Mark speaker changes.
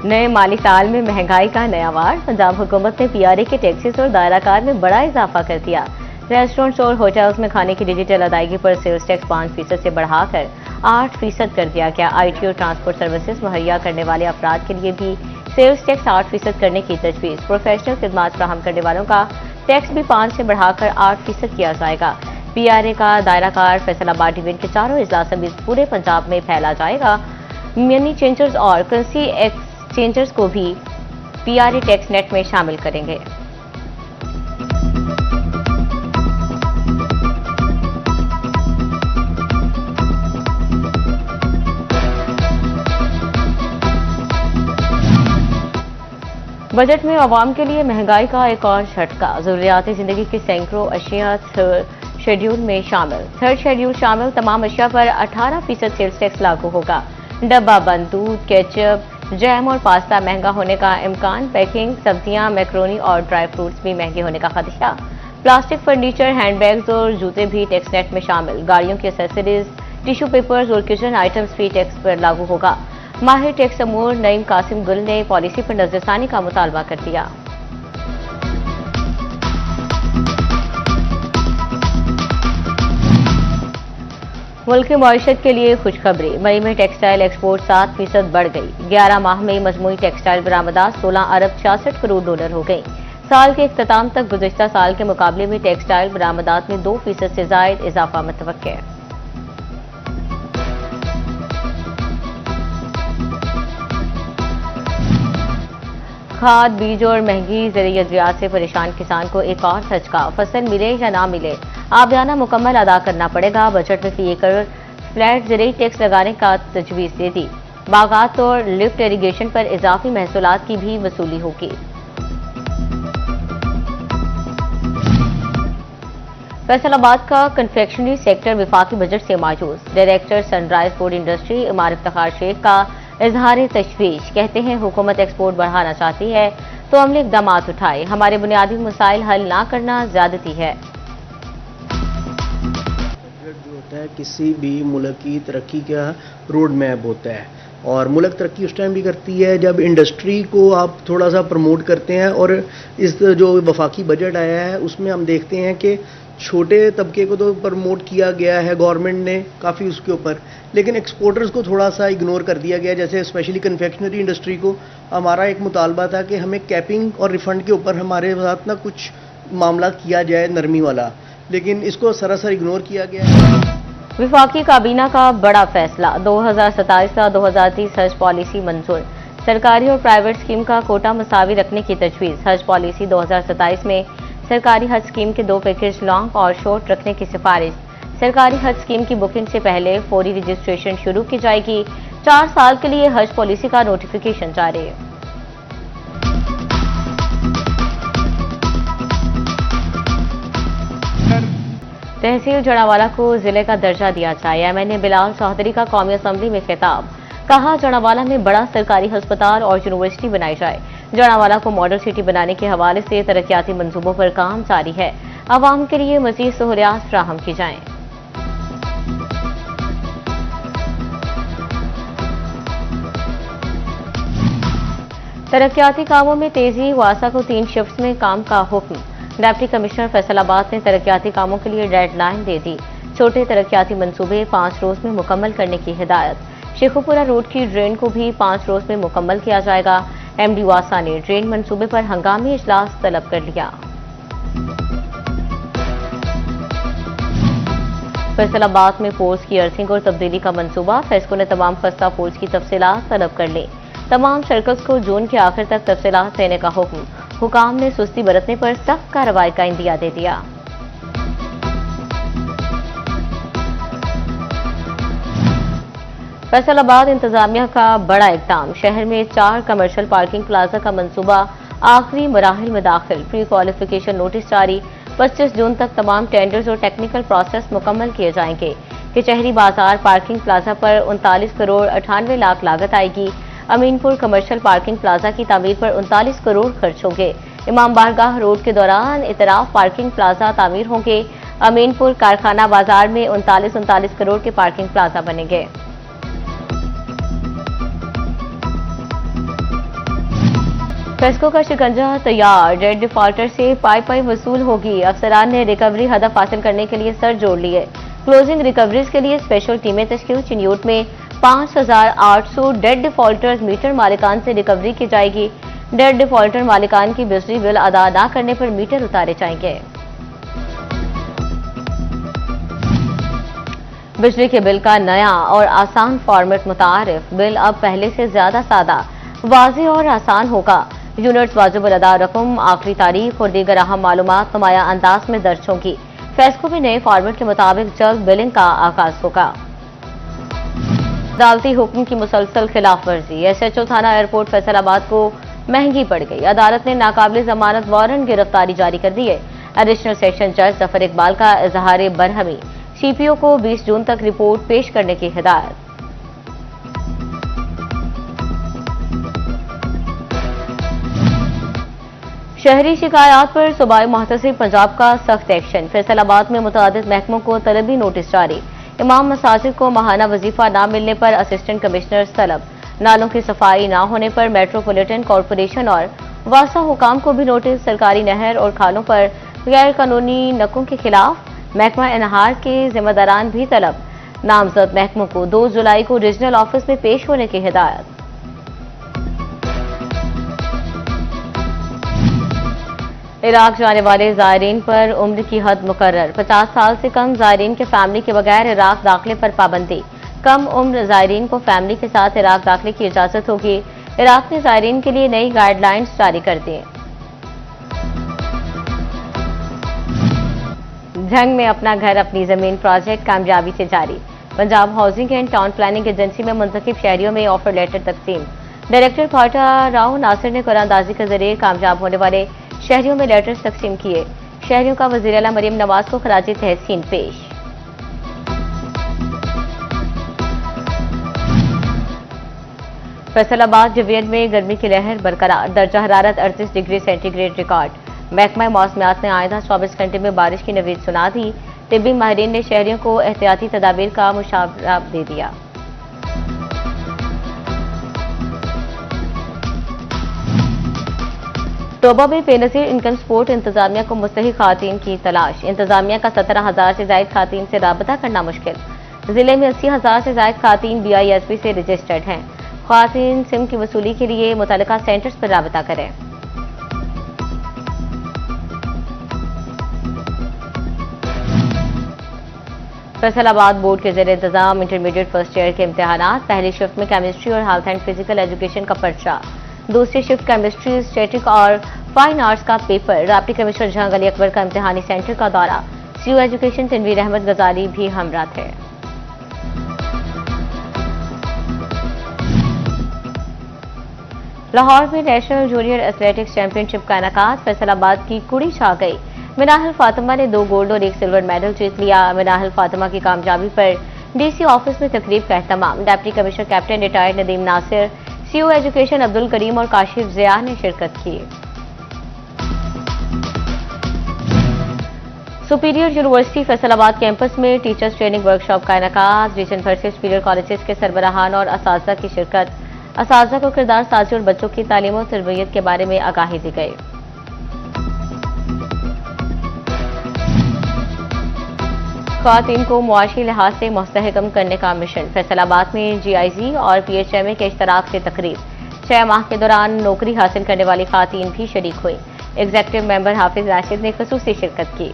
Speaker 1: नए माली साल में महंगाई का नया वार। पंजाब हुकूमत ने पीआरए के टैक्सेस और दायराकार में बड़ा इजाफा कर दिया। रेस्टोरेंट्स और होटल्स में खाने की डिजिटल अदायगी पर सेल्स टैक्स 5% से बढ़ाकर 8% कर दिया गया। आईटी और ट्रांसपोर्ट सर्विसेज मुहैया करने वाले अफराद के लिए भी सेल्स टैक्स 8% करने की तजवीज़। प्रोफेशनल खिदमात फराहम करने वालों का टैक्स भी 5 से बढ़ाकर 8% किया जाएगा। पीआरए का दायराकार फैसलाबाद डिवीजन के चारों इजलास में पूरे पंजाब में फैला जाएगा। मनी चेंजर्स और करेंसी एक्सचेंजर्स को भी पीआरए टैक्स नेट में शामिल करेंगे। बजट में आवाम के लिए महंगाई का एक और झटका। जरूरियाती जिंदगी की सैकड़ों अशिया थर्ड शेड्यूल में शामिल। थर्ड शेड्यूल शामिल तमाम अशिया पर 18% सेल्स टैक्स लागू होगा। डब्बा बंद दूध, केचप, जैम और पास्ता महंगा होने का इम्कान। पैकिंग, सब्जियां, मैक्रोनी और ड्राई फ्रूट्स भी महंगे होने का खदशा। प्लास्टिक, फर्नीचर, हैंडबैग्स और जूते भी टैक्स नेट में शामिल। गाड़ियों की एसेसरीज, टिश्यू पेपर्स और किचन आइटम्स भी टैक्स पर लागू होगा। माहिर टैक्स अमूर नईम कासिम गुल ने पॉलिसी पर नजरसानी का मुतालबा कर दिया। मुल्क की मईशत के लिए खुशखबरी। मई में टेक्सटाइल एक्सपोर्ट 7% बढ़ गई। 11 माह में मजमूई टेक्सटाइल बरामदात 16 अरब 66 करोड़ डॉलर हो गई। साल के इख्तिताम तक गुज़िश्ता साल के मुकाबले में टेक्सटाइल बरामदात में 2% से ज़ायद इजाफा मुतवक्किल है। खाद, बीज और महंगी ज़रिए अद्वियात से परेशान किसान को एक और झटका। फसल मिले या ना मिले, आबियाना मुकम्मल अदा करना पड़ेगा। बजट में फी एकड़ फ्लैट ज़रिए टैक्स लगाने का तजवीज़ दे दी। बागात और लिफ्ट इरीगेशन पर इजाफी महसूलात की भी वसूली होगी। फैसलाबाद का कन्फेक्शनरी सेक्टर विफाकी बजट से मायूस। Director Sunrise Food Industry Imar Iftikhar Sheikh का इजहार तशवीश। कहते हैं हुकूमत एक्सपोर्ट बढ़ाना चाहती है तो अमली इकदाम उठाए। हमारे बुनियादी मसाइल हल ना करना ज्यादती है।
Speaker 2: बजट जो होता है किसी भी मुल्क की तरक्की का रोड मैप होता है और मुल्क तरक्की उस टाइम भी करती है जब इंडस्ट्री को आप थोड़ा सा प्रमोट करते हैं। और इस जो वफाकी बजट आया है उसमें हम देखते हैं कि छोटे तबके को तो प्रमोट किया गया है गवर्नमेंट ने काफ़ी उसके ऊपर, लेकिन एक्सपोर्टर्स को थोड़ा सा इग्नोर कर दिया गया। जैसे स्पेशली कन्फेक्शनरी इंडस्ट्री को हमारा एक मुतालबा था कि हमें कैपिंग और रिफंड के ऊपर हमारे साथ ना कुछ मामला किया जाए नरमी वाला, लेकिन इसको सरासर इग्नोर किया गया है।
Speaker 1: विफाकी काबीना का बड़ा फैसला। 2027 का 2030 हज पॉलिसी मंजूर। सरकारी और प्राइवेट स्कीम का कोटा मसावी रखने की तजवीज़। हज पॉलिसी 2027 में सरकारी हज स्कीम के 2 पैकेज लॉन्ग और शॉर्ट रखने की सिफारिश। सरकारी हज स्कीम की बुकिंग से पहले फौरी रजिस्ट्रेशन शुरू की जाएगी। 4 साल के लिए हज पॉलिसी का नोटिफिकेशन जारी। तहसील जड़ावाला को जिले का दर्जा दिया जाए। एमएनए बिलाल चौधरी का कौमी असम्बली में खिताब। कहा जड़ावाला में बड़ा सरकारी अस्पताल और यूनिवर्सिटी बनाई जाए। जड़ावाला को मॉडल सिटी बनाने के हवाले से तरक्याती मंसूबों पर काम जारी है। आवाम के लिए मजीद सहूलियात फराहम की जाएं। तरक्याती कामों में तेजी। वासा को 3 शिफ्ट्स में काम का हुक्म। डिप्टी कमिश्नर फैसलाबाद ने तरक्याती कामों के लिए डेडलाइन दे दी। छोटे तरक्याती मंसूबे 5 रोज में मुकम्मल करने की हिदायत। शेखुपुरा रोड की ड्रेन को भी 5 रोज में मुकम्मल किया जाएगा। एमडी वासा ने ड्रेन मंसूबे पर हंगामी इजलास तलब कर लिया। फैसलाबाद में पोल्स की अर्थिंग और तब्दीली का मंसूबा। फेस्को ने तमाम खस्ता पोल्स की तफसीलात तलब कर ली। तमाम सर्कल्स को जून के आखिर तक तफसीलात देने का हुक्म। हुकाम ने सुस्ती बरतने पर सख्त कार्रवाई का इंदिया दे दिया। फैसलाबाद इंतजामिया का बड़ा इक़दाम। शहर में 4 कमर्शियल पार्किंग प्लाजा का मंसूबा आखिरी मराहिल में दाखिल। प्री क्वालिफिकेशन नोटिस जारी। 25 जून तक तमाम टेंडर्स और टेक्निकल प्रोसेस मुकम्मल किए जाएंगे। कचहरी बाजार पार्किंग प्लाजा पर 39 करोड़ 98 लाख लागत आएगी। अमीनपुर कमर्शियल पार्किंग प्लाजा की तामीर पर 39 करोड़ खर्च होंगे। इमाम बारगाह रोड के दौरान इतराफ पार्किंग प्लाजा तामीर होंगे। अमीनपुर कारखाना बाजार में 39 करोड़ के पार्किंग प्लाजा बनेंगे। फेस्को का शिकंजा तैयार, डेट डिफॉल्टर से पाई वसूल होगी। अफसरान ने रिकवरी हदफ हासिल करने के लिए सर जोड़ लिए। क्लोजिंग रिकवरीज के लिए स्पेशल टीमें तश्कील। चिन्यूट में 5,800 डेट डिफॉल्टर्स मीटर मालिकान से रिकवरी की जाएगी। डेट डिफॉल्टर मालिकान की बिजली बिल अदा न करने पर मीटर उतारे जाएंगे। बिजली के बिल का नया और आसान फॉर्मेट मुतारिफ। बिल अब पहले से ज्यादा सादा, वाज़ेह और आसान होगा। यूनिट्स वाजिबुल अदा रकम, आखिरी तारीख और दीगर अहम मालूमात नुमाया अंदाज में दर्ज होंगी। फेस्को में नए फॉर्मेट के मुताबिक जल्द बिलिंग का आगाज होगा। अदालती हुक्म की मुसलसल खिलाफ वर्जी। SHO थाना एयरपोर्ट फैसलाबाद को महंगी पड़ गई। अदालत ने नाकाबिल जमानत वारंट गिरफ्तारी जारी कर दी है। एडिशनल सेशन जज जफर इकबाल का इजहार बरहमी। CPO को 20 जून तक रिपोर्ट पेश करने की हिदायत। शहरी शिकायत पर सूबाई मुहतसिब पंजाब का सख्त एक्शन। फैसलाबाद में मुतादिद महकमों को तलबी नोटिस जारी। इमाम मसाजिद को माहाना वजीफा न मिलने पर असिस्टेंट कमिश्नर तलब। नालों की सफाई न होने पर मेट्रोपॉलिटन कॉरपोरेशन और वासा हुकाम को भी नोटिस। सरकारी नहर और खालों पर गैर कानूनी नकों के खिलाफ महकमा इनहार के जिम्मेदारान भी तलब। नामजद महकमों को 2 जुलाई को रीजनल ऑफिस में पेश होने की हिदायत। इराक जाने वाले जायरीन पर उम्र की हद मुकर्रर। 50 साल से कम जायरीन के फैमिली के बगैर इराक दाखिले पर पाबंदी। कम उम्र जायरीन को फैमिली के साथ इराक दाखिले की इजाजत होगी। इराक ने जायरीन के लिए नई गाइडलाइंस जारी कर दी। झंग में अपना घर अपनी जमीन प्रोजेक्ट कामयाबी से जारी। Punjab housing and town planning agency में मुंतखब शहरियों में ऑफर लेटर तकसीम। डायरेक्टर भाटा राव नासिर ने कुरानदाजी के जरिए कामयाब होने वाले शहरियों में लेटर्स तकसीम किए। शहरियों का वज़ीर आला मरियम नवाज को खराज तहसीन पेश। फैसलाबाद डिवीजन में गर्मी की लहर बरकरार। दर्जा हरारत 38 डिग्री सेंटीग्रेड रिकॉर्ड। महकमा मौसमियात ने आइंदा 24 घंटे में बारिश की नवीद सुना दी। तिब्बी माहिरीन ने शहरियों को एहतियाती तदाबीर का मुशावरा दे दिया। तोबा में बेनजीर इनकम सपोर्ट। इंतजामिया को मुस्तहिक खातून की तलाश। इंतजामिया का 17,000 से ज्यादा खातून से राबता करना मुश्किल। जिले में 80,000 से ज्यादा खातून BISP से रजिस्टर्ड हैं। खातून सिम की वसूली के लिए मुतल्लिका सेंटर्स पर राबता करें। फैसलाबाद बोर्ड के ज़रिए इंतजाम इंटरमीडिएट फर्स्ट ईयर के इम्तिहानात। पहली शिफ्ट में केमिस्ट्री और हेल्थ एंड फिजिकल एजुकेशन का पर्चा। दूसरी शिफ्ट केमिस्ट्री, स्टैटिक और फाइन आर्ट्स का पेपर। डिप्टी कमिश्नर जहां अली अकबर का इम्तिहानी सेंटर का दौरा। CO एजुकेशन तनवीर अहमद गजाली भी हमरा थे। लाहौर में नेशनल जूनियर एथलेटिक्स चैंपियनशिप का इनेकाद। फैसलाबाद की कुड़ी छा गई। मिनाहिल फातिमा ने 2 गोल्ड और 1 सिल्वर मेडल जीत लिया। मिनाहिल फातिमा की कामयाबी पर DC ऑफिस में तकरीब का एहतमाम। Deputy commissioner captain retired Nadeem Nasir, CO education Abdul Karim और काशिफ जिया ने शिरकत की। सुपीरियर यूनिवर्सिटी फैसलाबाद कैंपस में टीचर्स ट्रेनिंग वर्कशॉप का इनेकाद। रीजन भर से सुपीरियर कॉलेजेस के सरबराहान और असातिज़ा की शिरकत। असातिज़ा को किरदार साजी और बच्चों की तालीम और तरबियत के बारे में आगाही दी गई। ख़वातीन को मुआशी लिहाज से मुस्तहकम करने का मिशन। फैसलाबाद में GIZ और PHMA के इश्तराक से तकरीब। 6 माह के दौरान नौकरी हासिल करने वाली ख़वातीन भी शरीक हुई। एग्जीक्यूटिव मेंबर हाफिज राशिद ने ख़ुसूसी शिरकत की।